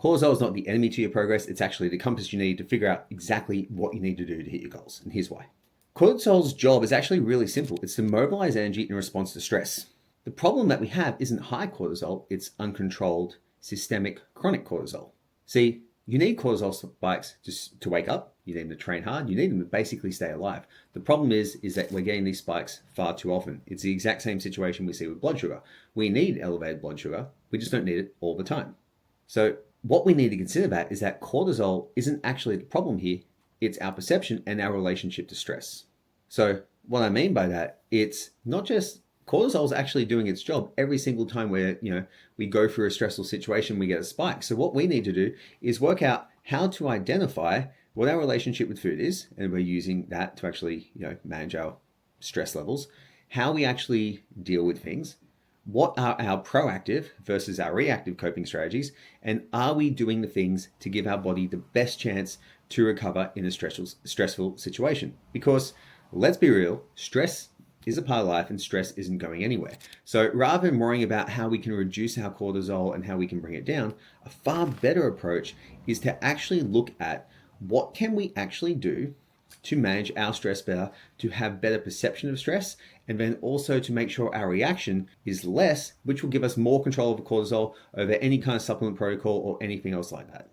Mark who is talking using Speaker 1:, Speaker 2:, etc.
Speaker 1: Cortisol is not the enemy to your progress, it's actually the compass you need to figure out exactly what you need to do to hit your goals. And here's why. Cortisol's job is actually really simple. It's to mobilize energy in response to stress. The problem that we have isn't high cortisol, it's uncontrolled, systemic, chronic cortisol. See, you need cortisol spikes just to wake up, you need them to train hard, you need them to basically stay alive. The problem is that we're getting these spikes far too often. It's the exact same situation we see with blood sugar. We need elevated blood sugar, we just don't need it all the time. So what we need to consider that is that cortisol isn't actually the problem here, it's our perception and our relationship to stress. So what I mean by that, it's not just cortisol is actually doing its job every single time where we go through a stressful situation, we get a spike. So what we need to do is work out how to identify what our relationship with food is, and we're using that to actually manage our stress levels, how we actually deal with things, what are our proactive versus our reactive coping strategies, and are we doing the things to give our body the best chance to recover in a stressful situation? Because let's be real, stress is a part of life and stress isn't going anywhere. So rather than worrying about how we can reduce our cortisol and how we can bring it down, a far better approach is to actually look at what can we actually do to manage our stress better, to have better perception of stress, and then also to make sure our reaction is less, which will give us more control over cortisol over any kind of supplement protocol or anything else like that.